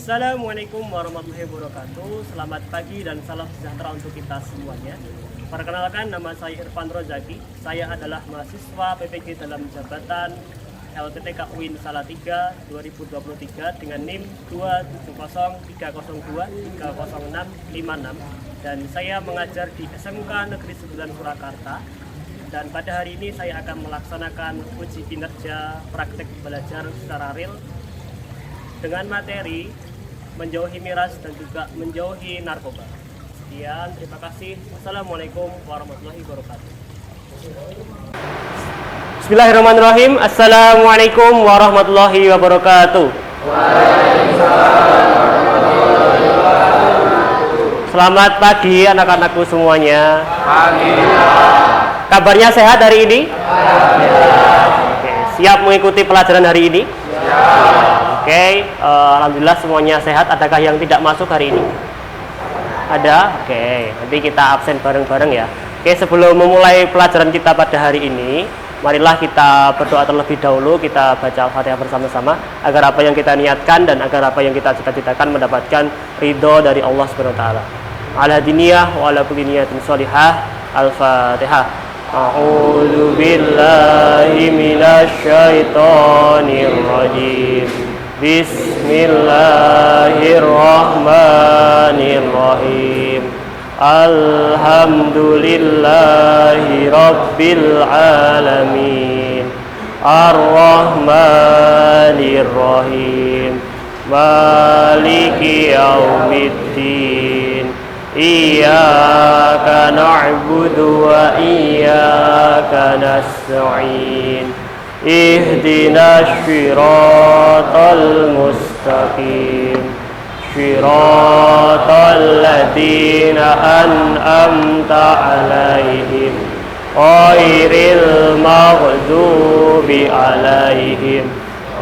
Assalamualaikum warahmatullahi wabarakatuh. Selamat pagi dan salam sejahtera untuk kita semuanya. Perkenalkan, nama saya Irfan Rozaki. Saya adalah mahasiswa PPG dalam jabatan LPTK UIN Salatiga 2023 dengan NIM 27030230656 dan saya mengajar di SMK Negeri 9 Surakarta. Dan pada hari ini saya akan melaksanakan uji kinerja praktek belajar secara real dengan materi menjauhi miras dan juga menjauhi narkoba. Sekian, terima kasih. Wassalamualaikum warahmatullahi wabarakatuh. Bismillahirrahmanirrahim. Assalamualaikum warahmatullahi wabarakatuh. Selamat pagi anak-anakku semuanya. Kabarnya sehat hari ini? Oke, siap mengikuti pelajaran hari ini? Oke, alhamdulillah semuanya sehat. Adakah yang tidak masuk hari ini? Ada? Oke, nanti kita absen bareng-bareng ya. Oke, sebelum memulai pelajaran kita pada hari ini, marilah kita berdoa terlebih dahulu. Kita baca Al-Fatihah bersama-sama agar apa yang kita niatkan dan agar apa yang kita cita-citakan mendapatkan ridho dari Allah Subhanahu wa taala. Ala diniyah wa ala kulli niyatin shalihah. Al-Fatihah. A'udzu billahi minasy syaithanir rajim. Bismillahirrahmanirrahim. Alhamdulillahi rabbil alamin. Ar-Rahmanir-Rahim. Maliki yaumiddin. Iyyaka na'budu wa iyyaka nasta'in. Ihdinas siratal mustaqim. Siratal ladzina an'amta 'alaihim ghairil maghdubi 'alaihim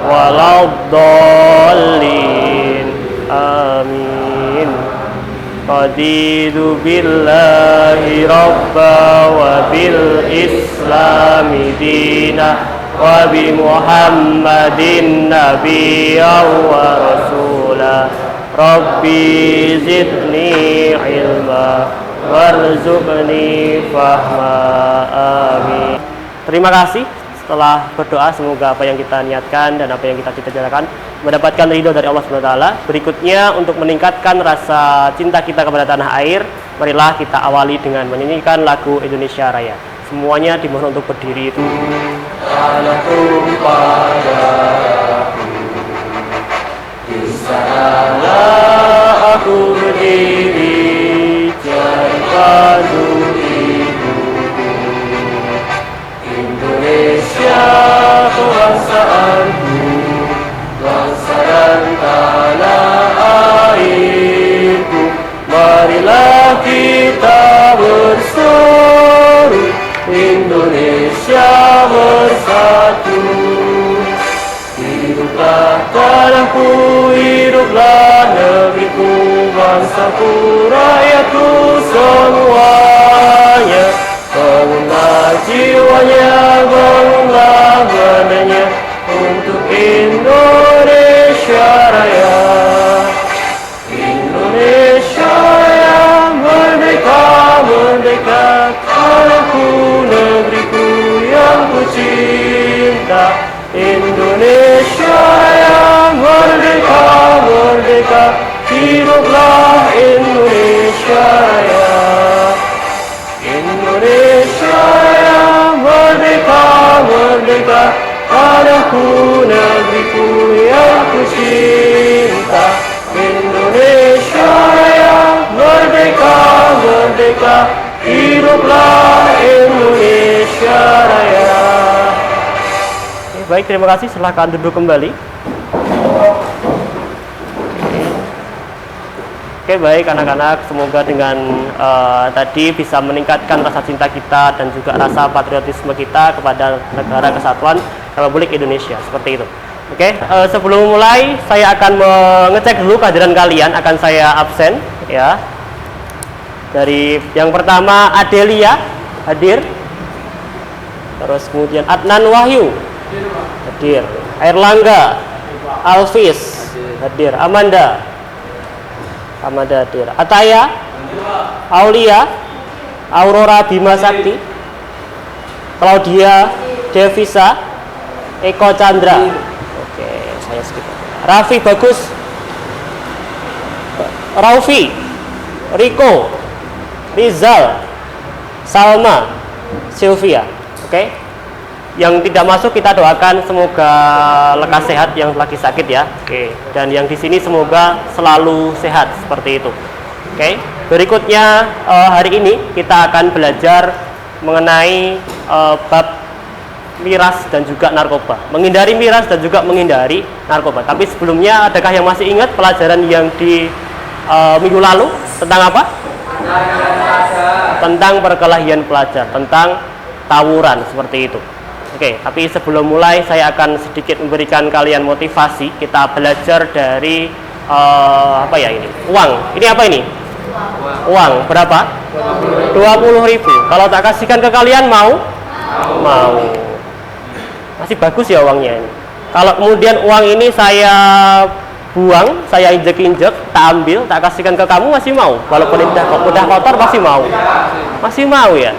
waladdallin. Amin. Raditu billahi rabba wa bil islami dina wa bi Muhammadin nabiyya wa rasula. Rabbi zidni ilma warzuqni fahma. Amin. Terima kasih. Setelah berdoa, semoga apa yang kita niatkan dan apa yang kita cita-citakan mendapatkan ridho dari Allah Subhanahu wa taala. Berikutnya, untuk meningkatkan rasa cinta kita kepada tanah air, marilah kita awali dengan menyanyikan lagu Indonesia Raya. Semuanya dimohon untuk berdiri. Tanahku padaku, di sanalah aku berdiri, cari padu hidupku. Indonesia kebangsaanku, bangsa dan tanah airku. Marilah kita berseru, Indonesia bersatu. Hiduplah tanahku, hiduplah negeriku, bangsaku, rakyatku semuanya. Bangunlah jiwanya, bangunlah badannya untuk Indonesia Raya. Indonesia Raya, merdeka, merdeka, tanahku, negeriku yang ku cinta. Indonesia Raya, merdeka, merdeka, hiduplah Indonesia Raya. Indonesia Raya, merdeka, merdeka, tanahku, negeriku yang ku cinta. Indonesia Raya, merdeka, merdeka, hiduplah Indonesia Raya. Baik, terima kasih. Silahkan duduk kembali. Oke, baik anak-anak, semoga dengan tadi bisa meningkatkan rasa cinta kita dan juga rasa patriotisme kita kepada Negara Kesatuan Republik Indonesia, seperti itu. Oke, sebelum mulai saya akan mengecek dulu kehadiran kalian, akan saya absen ya. Dari yang pertama Adelia hadir. Terus kemudian Adnan Wahyu hadir. Airlangga, Alvis hadir. Amanda Kamadadir. Ataya, Aulia, Aurora Bima Sakti, Claudia Devisa, Eko Chandra. Oke, saya skip. Raffi Bagus, Raufi, Riko, Rizal, Salma, Sylvia. Oke. Yang tidak masuk kita doakan semoga lekas sehat yang lagi sakit ya. Oke. Dan yang di sini semoga selalu sehat seperti itu. Oke. Berikutnya hari ini kita akan belajar mengenai bab miras dan juga narkoba. Menghindari miras dan juga menghindari narkoba. Tapi sebelumnya adakah yang masih ingat pelajaran yang di minggu lalu tentang apa? Tentang perkelahian pelajar, tentang tawuran seperti itu. Oke, tapi sebelum mulai saya akan sedikit memberikan kalian motivasi. Kita belajar dari apa ya ini? Uang. Ini apa ini? Uang. Berapa? 20.000. Kalau tak kasihkan ke kalian mau? Mau. Masih bagus ya uangnya ini. Kalau kemudian uang ini saya buang, saya injek-injek, tak ambil, tak kasihkan ke kamu, masih mau? Walaupun udah kotor masih mau? Masih mau ya?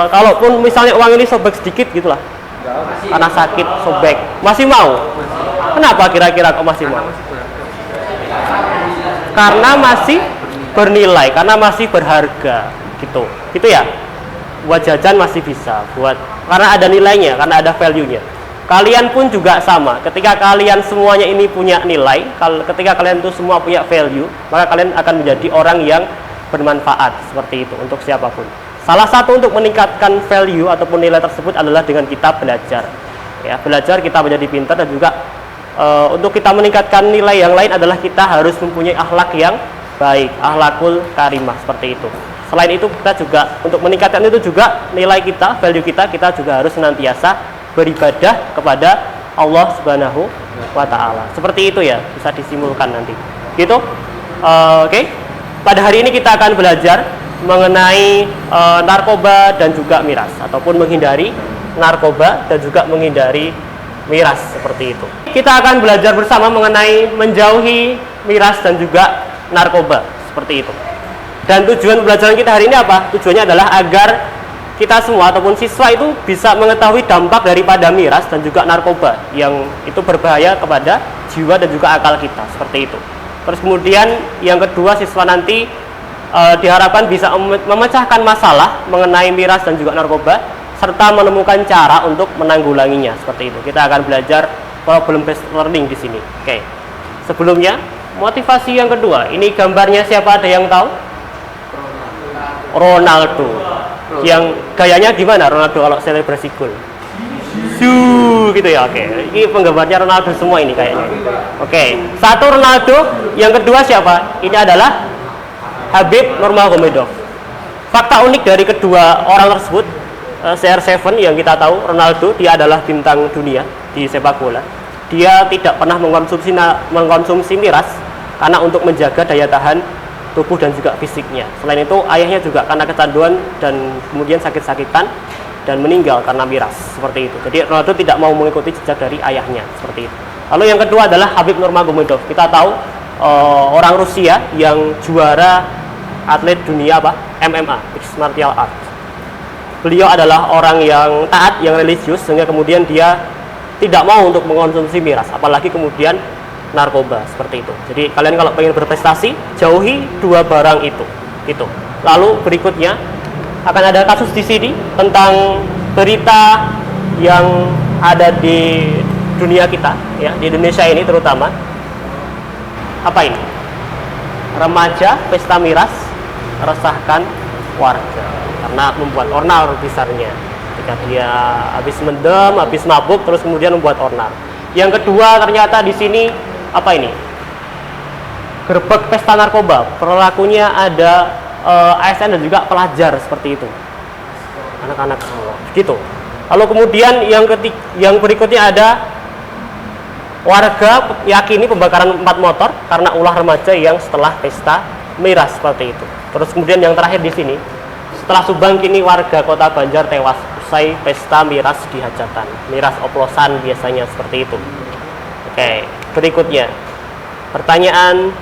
Kalaupun misalnya uang ini sobek sedikit gitulah, karena sakit sobek, masih mau? Kenapa kira-kira kok masih mau? Karena masih bernilai, karena masih berharga, gitu ya. Buat jajan masih bisa, karena ada nilainya, karena ada value-nya. Kalian pun juga sama. Ketika kalian semuanya ini punya nilai, ketika kalian itu semua punya value, maka kalian akan menjadi orang yang bermanfaat seperti itu untuk siapapun. Salah satu untuk meningkatkan value ataupun nilai tersebut adalah dengan kita belajar. Ya, belajar kita menjadi pintar, dan juga untuk kita meningkatkan nilai yang lain adalah kita harus mempunyai akhlak yang baik, akhlakul karimah seperti itu. Selain itu kita juga untuk meningkatkan itu juga nilai kita, value kita juga harus senantiasa beribadah kepada Allah Subhanahu wa taala. Seperti itu ya, bisa disimpulkan nanti. Gitu. Oke. Pada hari ini kita akan belajar mengenai narkoba dan juga miras, ataupun menghindari narkoba dan juga menghindari miras seperti itu. Kita akan belajar bersama mengenai menjauhi miras dan juga narkoba seperti itu. Dan tujuan pembelajaran kita hari ini apa? Tujuannya adalah agar kita semua ataupun siswa itu bisa mengetahui dampak daripada miras dan juga narkoba yang itu berbahaya kepada jiwa dan juga akal kita seperti itu. Terus kemudian yang kedua, siswa nanti diharapkan bisa memecahkan masalah mengenai miras dan juga narkoba serta menemukan cara untuk menanggulanginya seperti itu. Kita akan belajar problem based learning di sini. Oke. Sebelumnya, motivasi yang kedua. Ini gambarnya siapa, ada yang tahu? Ronaldo. Yang gayanya gimana Ronaldo kalau selebrasi gol? Gitu ya. Oke. Ini penggambarnya Ronaldo semua ini kayaknya. Oke. Satu Ronaldo, yang kedua siapa? Ini adalah Habib Nurmagomedov. Fakta unik dari kedua orang tersebut, CR7 yang kita tahu, Ronaldo dia adalah bintang dunia di sepak bola. Dia tidak pernah mengkonsumsi miras karena untuk menjaga daya tahan tubuh dan juga fisiknya. Selain itu, ayahnya juga karena kecanduan dan kemudian sakit-sakitan dan meninggal karena miras seperti itu. Jadi Ronaldo tidak mau mengikuti jejak dari ayahnya seperti itu. Lalu yang kedua adalah Habib Nurmagomedov. Kita tahu orang Rusia yang juara atlet dunia MMA, mixed martial art. Beliau adalah orang yang taat, yang religius, sehingga kemudian dia tidak mau untuk mengkonsumsi miras, apalagi kemudian narkoba seperti itu. Jadi kalian kalau pengen berprestasi, jauhi dua barang itu. Lalu berikutnya akan ada kasus di sini tentang berita yang ada di dunia kita, ya, di Indonesia ini terutama. Apa ini? Remaja pesta miras resahkan warga karena membuat ornar besarnya. Ketika dia habis mendem, habis mabuk, terus kemudian membuat ornar. Yang kedua ternyata di sini apa ini? Gerbek pesta narkoba. Pelakunya ada ASN dan juga pelajar seperti itu. Anak-anak semua. Gitu. Lalu kemudian yang berikutnya ada warga yakini pembakaran 4 motor karena ulah remaja yang setelah pesta miras seperti itu. Terus kemudian yang terakhir di sini, setelah Subang kini warga Kota Banjar tewas usai pesta miras di hajatan. Miras oplosan biasanya seperti itu. Oke, berikutnya. Pertanyaan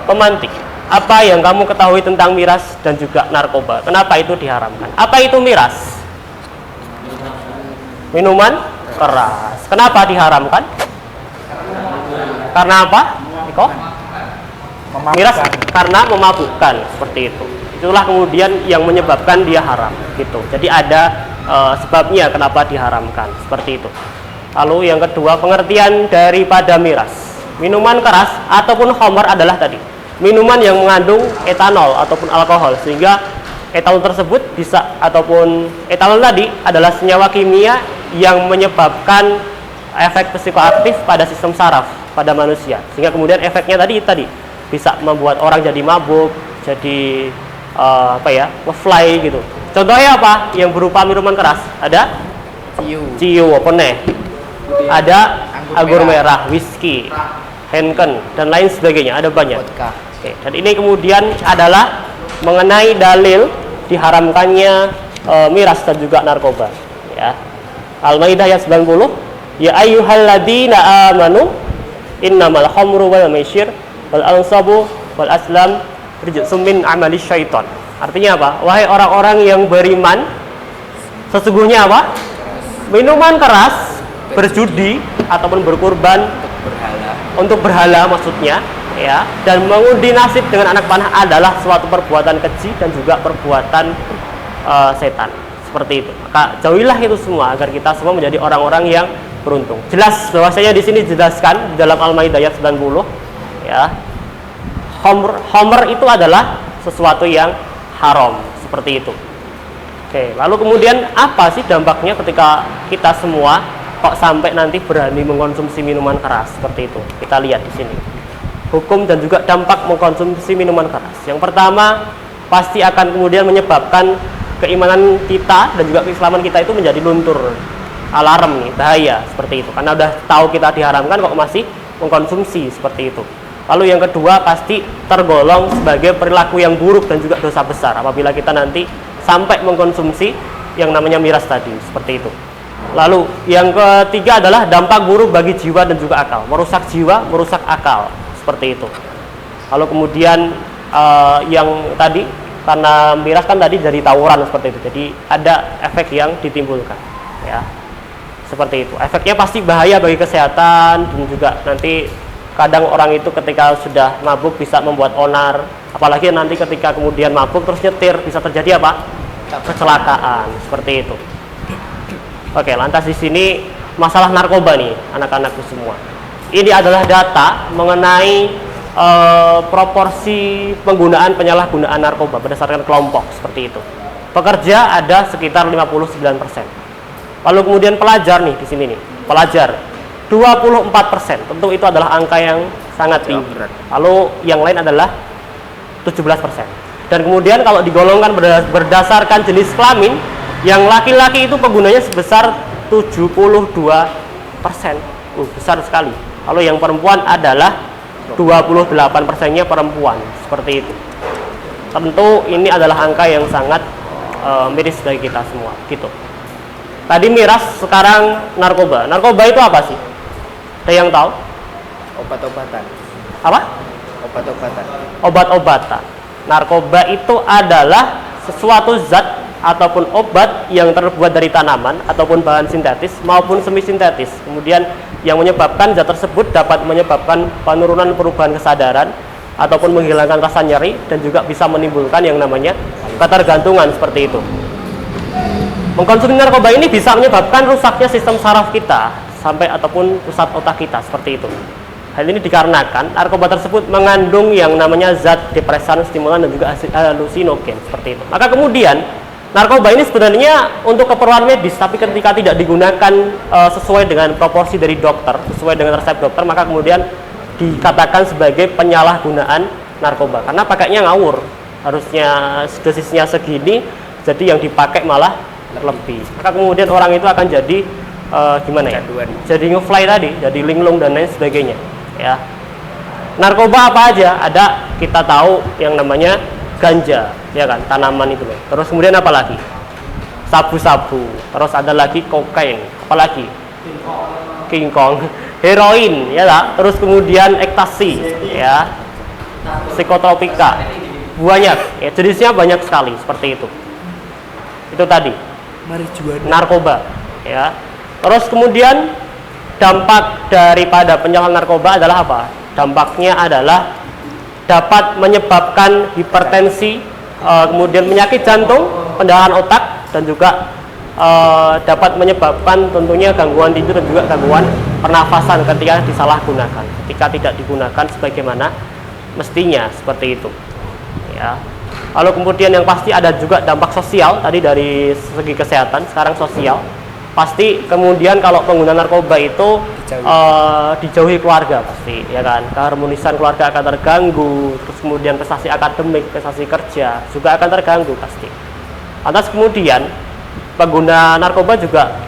pemantik. Apa yang kamu ketahui tentang miras dan juga narkoba? Kenapa itu diharamkan? Apa itu miras? Minuman keras. Kenapa diharamkan? Karena apa? Iko? Miras karena memabukkan, seperti itu. Itulah kemudian yang menyebabkan dia haram, gitu. Jadi ada sebabnya kenapa diharamkan, seperti itu. Lalu yang kedua, pengertian daripada miras. Minuman keras ataupun khamr adalah tadi minuman yang mengandung etanol ataupun alkohol, sehingga etanol tersebut bisa ataupun etanol tadi adalah senyawa kimia yang menyebabkan efek psikoaktif pada sistem saraf pada manusia, sehingga kemudian efeknya tadi bisa membuat orang jadi mabuk, jadi ngefly gitu. Contohnya apa? Yang berupa minuman keras ada ciu, apa nih? Ada anggur merah, whisky, Heineken dan lain sebagainya, ada banyak. Oke, dan ini kemudian adalah mengenai dalil diharamkannya miras dan juga narkoba, ya. Al-Maidah ayat 90, ya ayyuhalladzina amanu innamal khamru wal maisir wal ansabu wal aslam rijsum min amali syaiton. Artinya apa? Wahai orang-orang yang beriman, sesungguhnya apa? Minuman keras, berjudi ataupun berkurban untuk berhala maksudnya, ya, dan mengundi nasib dengan anak panah adalah suatu perbuatan keji dan juga perbuatan setan, seperti itu. Maka jauhilah itu semua agar kita semua menjadi orang-orang yang beruntung. Jelas bahwasanya di sini dijelaskan di dalam Al-Maidah ayat 90, ya. Khamr itu adalah sesuatu yang haram, seperti itu. Oke, lalu kemudian apa sih dampaknya ketika kita semua kok sampai nanti berani mengkonsumsi minuman keras seperti itu? Kita lihat di sini. Hukum dan juga dampak mengkonsumsi minuman keras. Yang pertama, pasti akan kemudian menyebabkan keimanan kita dan juga keislaman kita itu menjadi luntur. Alarm nih, bahaya seperti itu. Karena udah tahu kita diharamkan kok masih mengkonsumsi seperti itu. Lalu yang kedua, pasti tergolong sebagai perilaku yang buruk dan juga dosa besar apabila kita nanti sampai mengkonsumsi yang namanya miras tadi, seperti itu. Lalu yang ketiga adalah dampak buruk bagi jiwa dan juga akal, merusak jiwa, merusak akal, seperti itu. Lalu kemudian yang tadi, karena miras kan tadi dari tawuran seperti itu, jadi ada efek yang ditimbulkan, ya, seperti itu. Efeknya pasti bahaya bagi kesehatan dan juga nanti kadang orang itu ketika sudah mabuk bisa membuat onar, apalagi nanti ketika kemudian mabuk terus nyetir bisa terjadi apa? Kecelakaan, seperti itu. Oke, lantas di sini masalah narkoba nih, anak-anakku semua. Ini adalah data mengenai proporsi penggunaan penyalahgunaan narkoba berdasarkan kelompok, seperti itu. Pekerja ada sekitar 59%. Lalu kemudian pelajar nih di sini nih, pelajar 24%. Tentu itu adalah angka yang sangat tinggi. Lalu yang lain adalah 17%. Dan kemudian kalau digolongkan berdasarkan jenis kelamin, yang laki-laki itu penggunanya sebesar 72%. Besar sekali. Lalu yang perempuan adalah 28%-nya perempuan, seperti itu. Tentu ini adalah angka yang sangat miris bagi kita semua, gitu. Tadi miras, sekarang narkoba. Narkoba itu apa sih? Ada yang tahu? Obat-obatan. Apa? Obat-obatan. Obat-obatan. Narkoba itu adalah sesuatu zat ataupun obat yang terbuat dari tanaman ataupun bahan sintetis maupun semi sintetis. Kemudian yang menyebabkan zat tersebut dapat menyebabkan penurunan perubahan kesadaran ataupun menghilangkan rasa nyeri dan juga bisa menimbulkan yang namanya ketergantungan, seperti itu. Mengkonsumsi narkoba ini bisa menyebabkan rusaknya sistem saraf kita sampai ataupun pusat otak kita, seperti itu. Hal ini dikarenakan narkoba tersebut mengandung yang namanya zat depresan, stimulan dan juga halusinogen, seperti itu. Maka kemudian narkoba ini sebenarnya untuk keperluan medis, tapi ketika tidak digunakan sesuai dengan proporsi dari dokter, sesuai dengan resep dokter, maka kemudian dikatakan sebagai penyalahgunaan narkoba. Karena pakainya ngawur, harusnya dosisnya segini, jadi yang dipakai malah lebih. Maka kemudian orang itu akan jadi gimana ya? Jadi ngefly tadi, jadi linglung dan lain sebagainya. Ya. Narkoba apa aja? Ada, kita tahu yang namanya ganja, ya kan, tanaman itu loh. Terus kemudian apa lagi? Sabu-sabu. Terus ada lagi kokain. Apa lagi? King Kong. heroin, ya tak? Terus kemudian ekstasi, ya, psikotropika, banyak, ya, jenisnya banyak sekali seperti itu. Itu tadi, narkoba, ya. Terus kemudian dampak daripada penyalahgunaan narkoba adalah apa? Dampaknya adalah dapat menyebabkan hipertensi, kemudian penyakit jantung, pendarahan otak, dan juga dapat menyebabkan tentunya gangguan tidur dan juga gangguan pernafasan ketika disalahgunakan, ketika tidak digunakan sebagaimana mestinya, seperti itu, ya. Lalu kemudian yang pasti ada juga dampak sosial, tadi dari segi kesehatan, sekarang sosial. Pasti kemudian kalau pengguna narkoba itu dijauhi keluarga pasti, ya kan, keharmonisan keluarga akan terganggu, terus kemudian prestasi akademik, prestasi kerja juga akan terganggu pasti. Lantas kemudian pengguna narkoba juga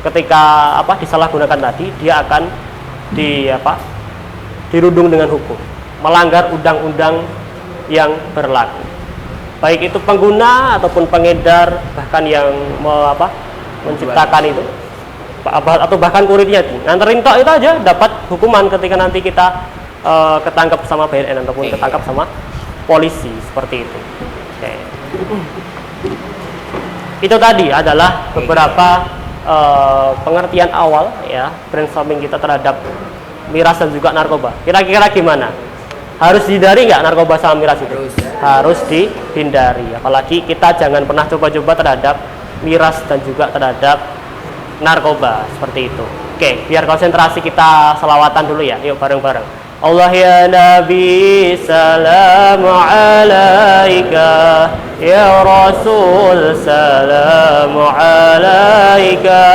ketika disalahgunakan tadi, dia akan dirundung dengan hukum, melanggar undang-undang yang berlaku, baik itu pengguna ataupun pengedar, bahkan yang menciptakan itu, atau bahkan kurirnya nganterin tok itu aja dapat hukuman ketika nanti kita ketangkap sama BNN ataupun ketangkap sama polisi, seperti itu. Oke. Itu tadi adalah beberapa pengertian awal, ya, brainstorming kita terhadap miras dan juga narkoba. Kira-kira gimana? Harus dihindari nggak narkoba sama miras itu? Harus dihindari. Apalagi kita jangan pernah coba-coba terhadap miras dan juga terhadap narkoba, seperti itu. Oke, biar konsentrasi kita selawatan dulu ya. Yuk bareng-bareng. Allah ya Nabi salamu alaika, ya Rasul salamu alaika,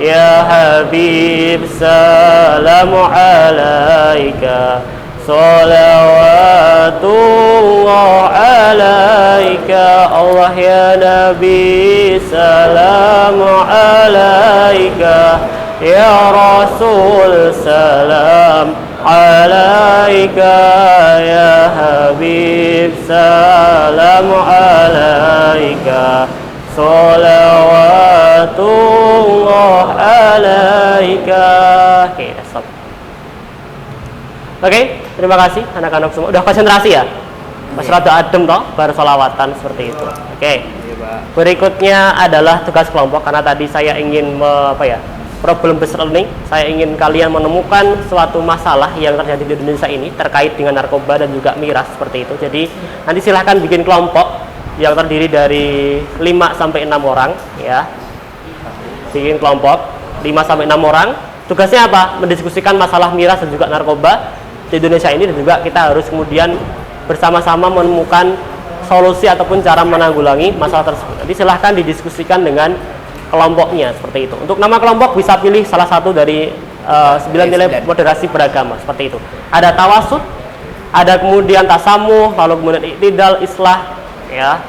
ya Habib salamu alaika, salawatullah alaika. Allah ya Nabi salamu alaika, ya Rasul salam alaika, ya Habib salamu alaika, salawatullah alaika. Oke, stop. Oke, terima kasih anak-anak semua. Udah konsentrasi ya? Mas rada adem toh, baru sholawatan seperti itu. Oke. Berikutnya adalah tugas kelompok, karena tadi saya ingin problem based learning. Saya ingin kalian menemukan suatu masalah yang terjadi di Indonesia ini terkait dengan narkoba dan juga miras, seperti itu. Jadi nanti silahkan bikin kelompok yang terdiri dari 5 sampai 6 orang, ya. Bikin kelompok 5 sampai 6 orang. Tugasnya apa? Mendiskusikan masalah miras dan juga narkoba di Indonesia ini, dan juga kita harus kemudian bersama-sama menemukan solusi ataupun cara menanggulangi masalah tersebut. Jadi silahkan didiskusikan dengan kelompoknya, seperti itu. Untuk nama kelompok bisa pilih salah satu dari 9 nilai moderasi beragama, seperti itu. Ada tawasud, ada kemudian tasamuh, lalu kemudian iktidal, islah, ya,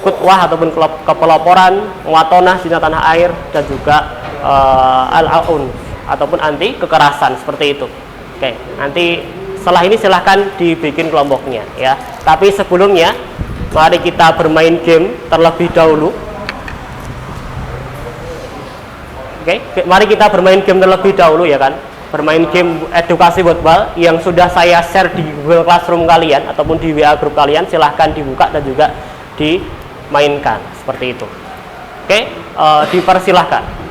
kutwah ataupun kepeloporan, muatonah, zina tanah air, dan juga al-aun ataupun anti kekerasan, seperti itu. Oke, nanti setelah ini silahkan dibikin kelompoknya, ya. Tapi sebelumnya mari kita bermain game terlebih dahulu. Oke, mari kita bermain game terlebih dahulu, ya kan. Bermain game edukasi verbal yang sudah saya share di Google Classroom kalian ataupun di WA grup kalian, silahkan dibuka dan juga dimainkan, seperti itu. Oke, dipersilahkan.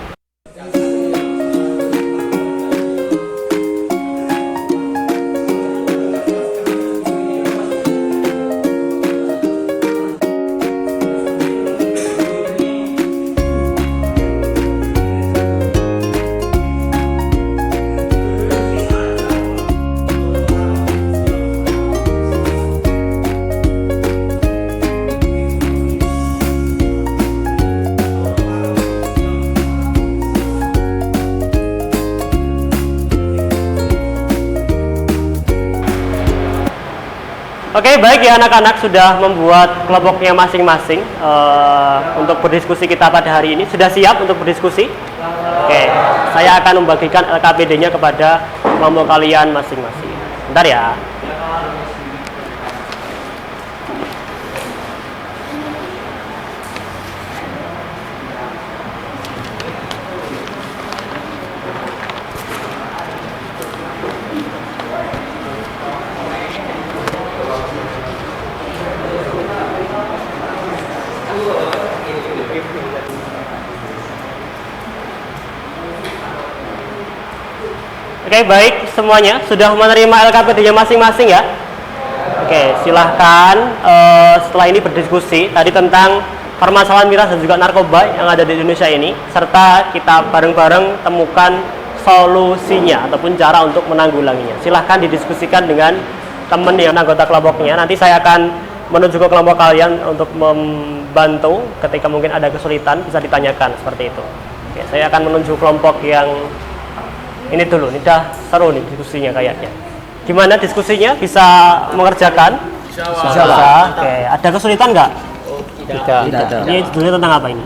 Oke, baik ya anak-anak, sudah membuat kelompoknya masing-masing untuk berdiskusi kita pada hari ini. Sudah siap untuk berdiskusi? Oke, saya akan membagikan LKPD-nya kepada kelompok kalian masing-masing. Bentar ya. Oke, baik semuanya sudah menerima LKPD-nya masing-masing ya. Oke, silahkan setelah ini berdiskusi tadi tentang permasalahan miras dan juga narkoba yang ada di Indonesia ini, serta kita bareng-bareng temukan solusinya ataupun cara untuk menanggulanginya. Silahkan didiskusikan dengan teman yang anggota kelompoknya. Nanti saya akan menuju ke kelompok kalian untuk membantu ketika mungkin ada kesulitan, bisa ditanyakan seperti itu. Oke, saya akan menuju kelompok yang ini dulu. Ini udah seru nih diskusinya kayaknya. Gimana diskusinya? Bisa mengerjakan? Bisa. Oke, ada kesulitan nggak? Tidak. Ini judulnya tentang apa ini?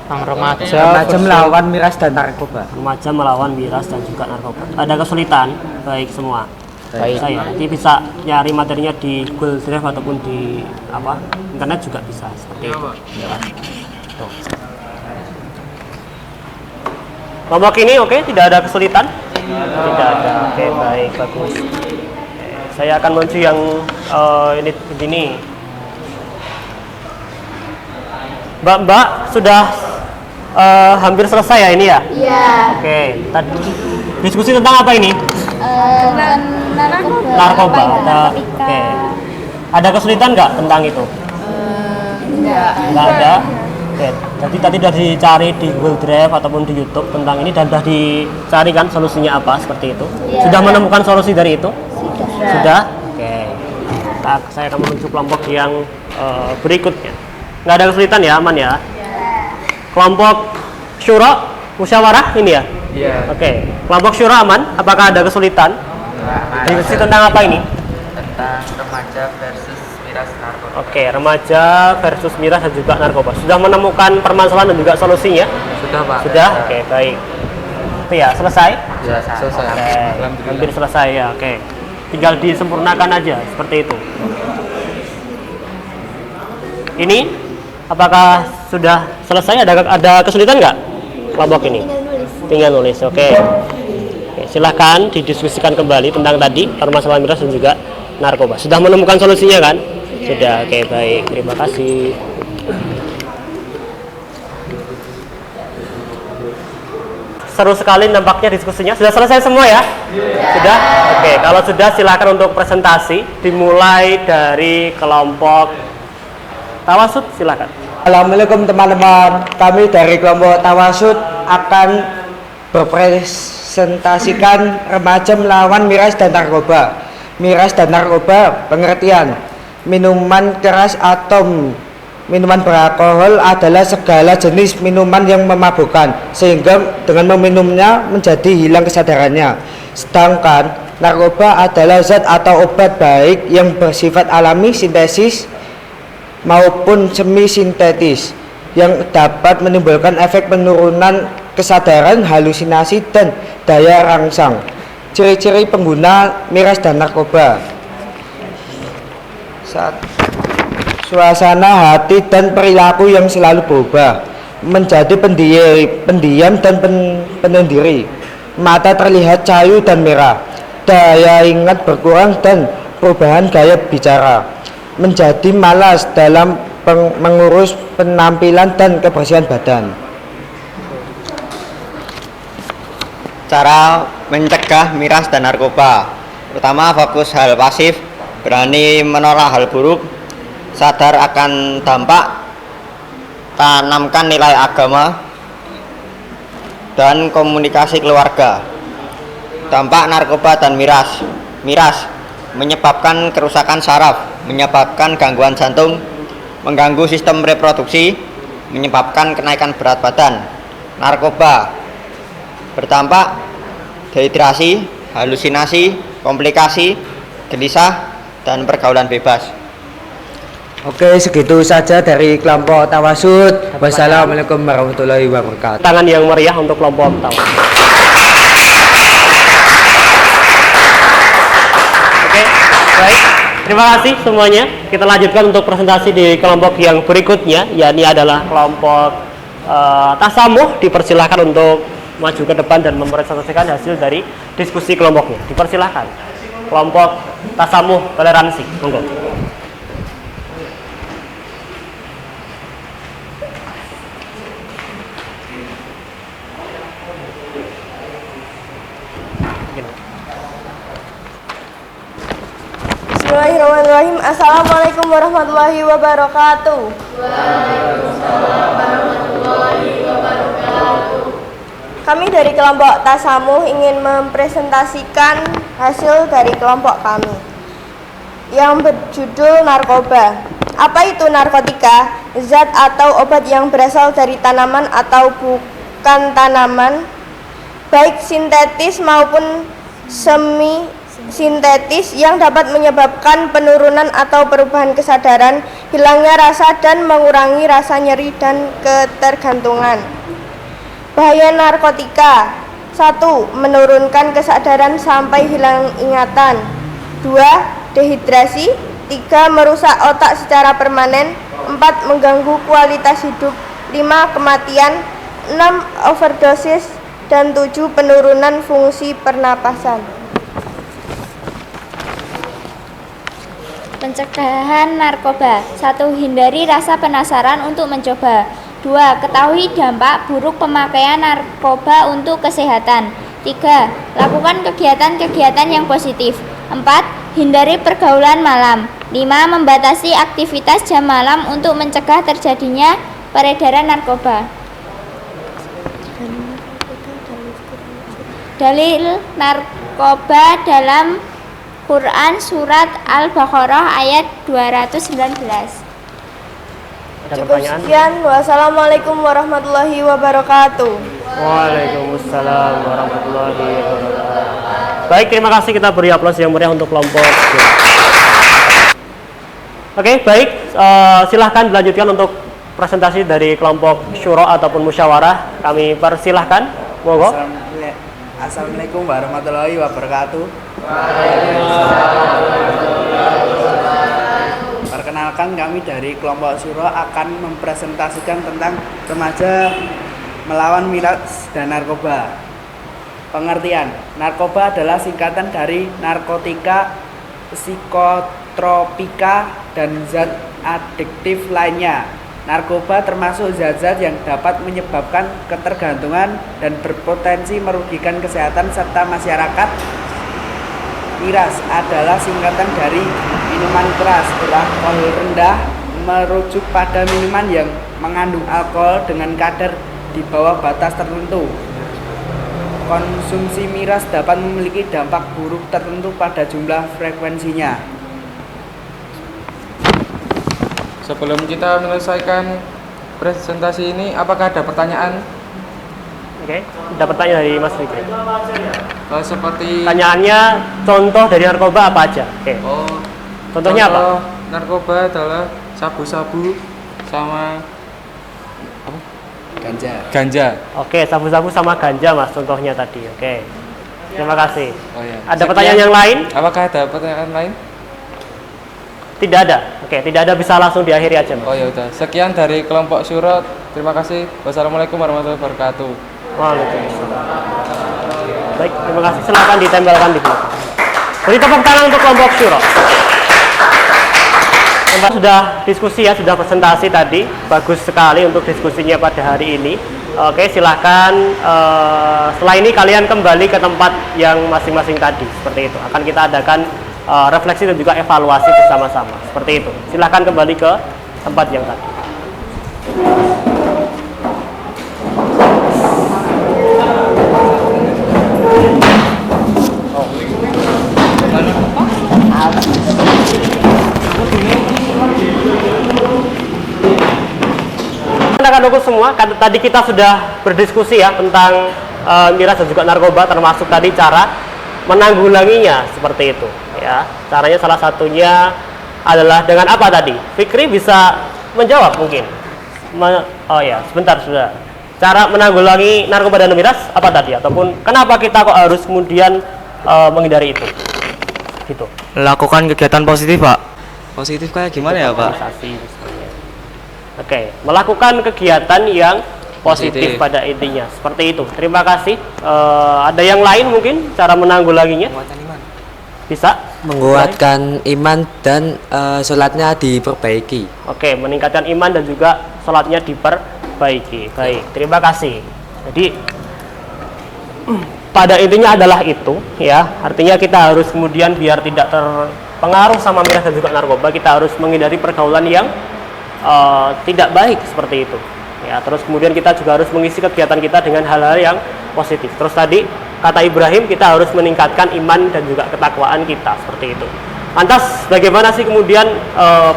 Tentang remaja melawan miras dan narkoba. Remaja melawan miras dan juga narkoba. Ada kesulitan? Baik semua. Baik. Saya nanti bisa nyari materinya di Google Drive ataupun di internet juga bisa seperti itu. Tuh. Kelompok ini oke, tidak ada kesulitan? Tidak ada. Oke, baik, bagus. Saya akan menuju yang ini begini. Mbak sudah hampir selesai ya ini ya? Iya. Oke, tadi diskusi tentang apa ini? Narkoba. Oke. Ada kesulitan nggak tentang itu? Nggak ada. Oke. Jadi tadi sudah dicari di Google Drive ataupun di YouTube tentang ini dan sudah dicari kan solusinya apa seperti itu? Ya. Sudah menemukan solusi dari itu? Sudah. Oke. Saya akan menuju kelompok yang berikutnya. Nggak ada kesulitan ya, aman ya? Kelompok syura, musyawarah ini ya? Iya. Oke. Kelompok syura aman? Apakah ada kesulitan? Diskusi tentang apa ini? Tentang remaja versus miras narkoba. Oke, remaja versus miras dan juga narkoba. Sudah menemukan permasalahan dan juga solusinya? Sudah, Pak. Sudah? Oke, baik. Itu ya, selesai? Ya, selesai. Oke, hampir selesai ya, oke. Tinggal disempurnakan aja, seperti itu. Ini, apakah sudah selesai? Ada kesulitan nggak kelompok ini? Tinggal nulis, oke. Oke, silahkan didiskusikan kembali tentang tadi permasalahan miras dan juga narkoba. Sudah menemukan solusinya kan? Sudah, oke, baik. Terima kasih. Seru sekali nampaknya diskusinya. Sudah selesai semua ya? Sudah? Oke, kalau sudah silakan untuk presentasi dimulai dari kelompok Tawasud, silakan. Assalamualaikum teman-teman, kami dari kelompok Tawasud akan berpresentasikan remaja melawan miras dan narkoba. Miras dan narkoba pengertian minuman keras atau minuman beralkohol adalah segala jenis minuman yang memabukkan sehingga dengan meminumnya menjadi hilang kesadarannya. Sedangkan narkoba adalah zat atau obat baik yang bersifat alami, sintesis maupun semi sintetis yang dapat menimbulkan efek penurunan kesadaran, halusinasi dan daya rangsang. Ciri-ciri pengguna miras dan narkoba: suasana hati dan perilaku yang selalu berubah, menjadi pendiam dan penyendiri, mata terlihat cayu dan merah, daya ingat berkurang dan perubahan gaya bicara, menjadi malas dalam mengurus penampilan dan kebersihan badan. Cara mencegah miras dan narkoba: pertama, fokus hal pasif, berani menolak hal buruk, sadar akan dampak, tanamkan nilai agama, dan komunikasi keluarga. Dampak narkoba dan miras: miras menyebabkan kerusakan saraf, menyebabkan gangguan jantung, mengganggu sistem reproduksi, menyebabkan kenaikan berat badan. Narkoba berdampak dehidrasi, halusinasi, komplikasi, gelisah, dan pergaulan bebas. Oke, segitu saja dari kelompok Tawasud. Wassalamualaikum warahmatullahi wabarakatuh. Tangan yang meriah untuk kelompok Tawasud. Oke, baik. Terima kasih semuanya. Kita lanjutkan untuk presentasi di kelompok yang berikutnya, yakni adalah kelompok Tasamuh. Dipersilahkan untuk maju ke depan dan mempresentasikan hasil dari diskusi kelompoknya. Dipersilahkan. Kelompok Tasamuh Toleransi. Monggo. Bismillahirrahmanirrahim. Assalamualaikum warahmatullahi wabarakatuh. Kami dari kelompok Tasamuh ingin mempresentasikan hasil dari kelompok kami yang berjudul narkoba. Apa itu narkotika? Zat atau obat yang berasal dari tanaman atau bukan tanaman, baik sintetis maupun semi sintetis, yang dapat menyebabkan penurunan atau perubahan kesadaran, hilangnya rasa dan mengurangi rasa nyeri dan ketergantungan. Bahaya narkotika: 1. Menurunkan kesadaran sampai hilang ingatan. 2. Dehidrasi. 3. Merusak otak secara permanen. 4. Mengganggu kualitas hidup. 5. Kematian. 6. Overdosis. Dan 7. Penurunan fungsi pernapasan. Pencegahan narkoba. 1. Hindari rasa penasaran untuk mencoba. 2. Ketahui dampak buruk pemakaian narkoba untuk kesehatan. 3. Lakukan kegiatan-kegiatan yang positif. 4. Hindari pergaulan malam. 5. Membatasi aktivitas jam malam untuk mencegah terjadinya peredaran narkoba. Dalil narkoba dalam Quran Surat Al-Baqarah ayat 219. Ada Cukup pertanyaan? sekian. Wassalamualaikum warahmatullahi wabarakatuh. Waalaikumsalam warahmatullahi wabarakatuh. Baik, terima kasih, kita beri aplaus yang meriah untuk kelompok. Oke, baik, silahkan dilanjutkan untuk presentasi dari kelompok syuro ataupun musyawarah. Kami persilahkan, monggo. Assalamualaikum warahmatullahi wabarakatuh. Perkenalkan, kami dari kelompok syuro akan mempresentasikan tentang remaja melawan miras dan narkoba. Pengertian: narkoba adalah singkatan dari narkotika, psikotropika, dan zat adiktif lainnya. Narkoba termasuk zat-zat yang dapat menyebabkan ketergantungan dan berpotensi merugikan kesehatan serta masyarakat. Miras adalah singkatan dari minuman keras beralkohol rendah, merujuk pada minuman yang mengandung alkohol dengan kadar di bawah batas tertentu. Konsumsi miras dapat memiliki dampak buruk tertentu pada jumlah frekuensinya. Sebelum kita menyelesaikan presentasi ini, apakah ada pertanyaan? Oke, ada pertanyaan dari Mas Fikri. Seperti Pertanyaannya, contoh dari narkoba apa aja? Oke. Contohnya apa? contoh narkoba adalah sabu-sabu sama ganja. Oke, sabu-sabu sama ganja, Mas, contohnya tadi. Oke. Terima kasih. Oh, ya. Ada pertanyaan yang lain? Apakah ada pertanyaan lain? Tidak ada. Oke, tidak ada, bisa langsung diakhiri aja, Mas. Oh ya udah. Sekian dari kelompok syuro. Terima kasih. Wassalamualaikum warahmatullahi wabarakatuh. Waalaikumsalam. Baik, terima kasih. Silakan ditempelkan di belakang. Beri tepuk tangan untuk kelompok syuro. Kita sudah diskusi ya, sudah presentasi tadi. Bagus sekali untuk diskusinya pada hari ini. Oke, silahkan setelah ini kalian kembali ke tempat yang masing-masing tadi. Seperti itu. Akan kita adakan refleksi dan juga evaluasi bersama-sama. Seperti itu. Silahkan kembali ke tempat yang tadi. Rekan-rekan semua, tadi kita sudah berdiskusi ya tentang miras dan juga narkoba, termasuk tadi cara menanggulanginya seperti itu ya. Caranya salah satunya adalah dengan apa tadi? Fikri bisa menjawab mungkin. Oh ya, sebentar sudah. Cara menanggulangi narkoba dan miras apa tadi? Ataupun kenapa kita kok harus kemudian menghindari itu? Gitu. Lakukan kegiatan positif, Pak. Positif kayak gimana ya, Pak? Organisasi misalnya. Oke, melakukan kegiatan yang positif pada intinya seperti itu. Terima kasih. Ada yang lain mungkin cara menanggulanginya? Bisa Menguatkan iman dan sholatnya diperbaiki. Oke, meningkatkan iman dan juga sholatnya diperbaiki. Baik, terima kasih. Jadi pada intinya adalah itu ya. Artinya kita harus kemudian biar tidak terpengaruh sama miras dan juga narkoba, kita harus menghindari pergaulan yang tidak baik seperti itu. Ya, terus kemudian kita juga harus mengisi kegiatan kita dengan hal-hal yang positif. Terus tadi kata Ibrahim, kita harus meningkatkan iman dan juga ketakwaan kita seperti itu. Lantas bagaimana sih kemudian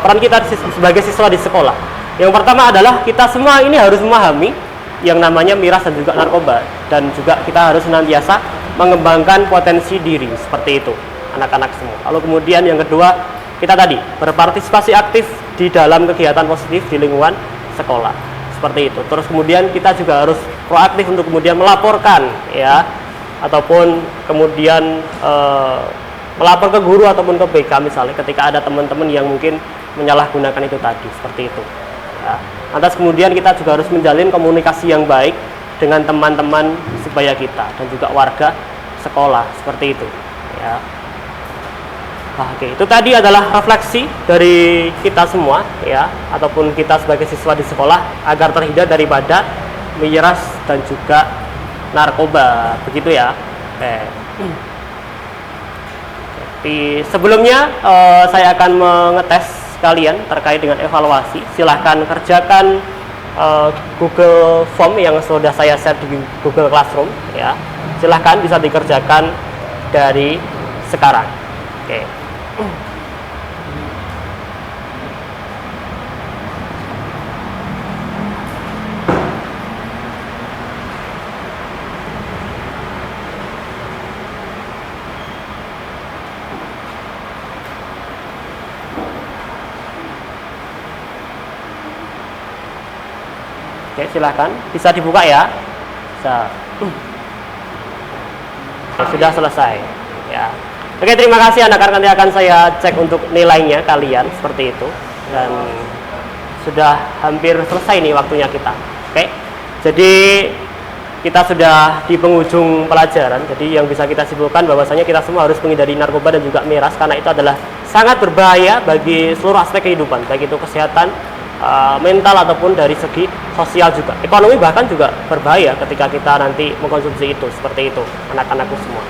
peran kita sebagai siswa di sekolah? Yang pertama adalah kita semua ini harus memahami yang namanya miras dan juga narkoba, dan juga kita harus senantiasa mengembangkan potensi diri seperti itu anak-anak semua. Lalu kemudian yang kedua, kita tadi berpartisipasi aktif di dalam kegiatan positif di lingkungan sekolah seperti itu. Terus kemudian kita juga harus proaktif untuk kemudian melaporkan ya, ataupun kemudian melapor ke guru ataupun ke BK misalnya ketika ada teman-teman yang mungkin menyalahgunakan itu tadi seperti itu ya. Lantas kemudian kita juga harus menjalin komunikasi yang baik dengan teman-teman sebaya kita dan juga warga sekolah seperti itu ya. Oke, itu tadi adalah refleksi dari kita semua ya, ataupun kita sebagai siswa di sekolah agar terhindar daripada miras dan juga narkoba, begitu ya. Oke. Jadi sebelumnya saya akan mengetes kalian terkait dengan evaluasi. Silahkan kerjakan Google Form yang sudah saya share di Google Classroom ya. Silahkan bisa dikerjakan dari sekarang. Oke. Oke, silakan bisa dibuka ya. Bisa. Oke, sudah selesai ya. Oke, terima kasih anak-anak, nanti akan saya cek untuk nilainya kalian seperti itu, dan sudah hampir selesai nih waktunya kita. Oke, jadi kita sudah di penghujung pelajaran. Jadi yang bisa kita simpulkan bahwasanya kita semua harus menghindari narkoba dan juga miras, karena itu adalah sangat berbahaya bagi seluruh aspek kehidupan, baik itu kesehatan, mental ataupun dari segi sosial juga, ekonomi bahkan juga berbahaya ketika kita nanti mengkonsumsi itu seperti itu anak-anakku semua.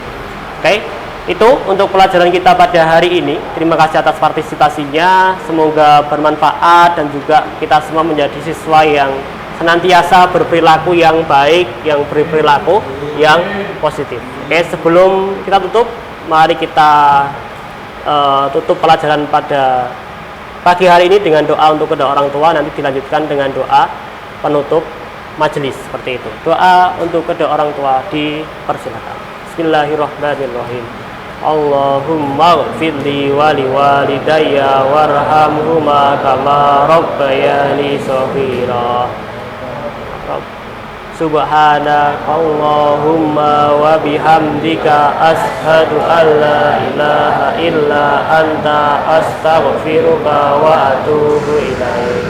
Oke, itu untuk pelajaran kita pada hari ini. Terima kasih atas partisipasinya, semoga bermanfaat dan juga kita semua menjadi siswa yang senantiasa berperilaku yang baik, yang berperilaku yang positif. Oke, sebelum kita tutup, mari kita tutup pelajaran pada pagi hari ini dengan doa untuk kedua orang tua, nanti dilanjutkan dengan doa penutup majelis seperti itu. Doa untuk kedua orang tua dipersilakan. Bismillahirrahmanirrahim. Allahumma ghfirli wa liwalidayya warhamhuma kama rabbayani shaghira. Subhanakallahumma wa bihamdika ashhadu an la ilaha illa anta astaghfiruka wa atubu ilaik.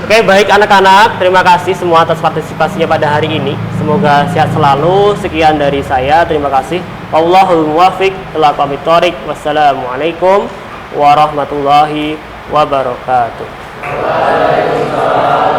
Oke, baik anak-anak, terima kasih semua atas partisipasinya pada hari ini. Semoga sehat selalu. Sekian dari saya, terima kasih. Wallahul muwaffiq ila aqwamit thoriq. Wassalamualaikum warahmatullahi wabarakatuh. Waalaikumsalam.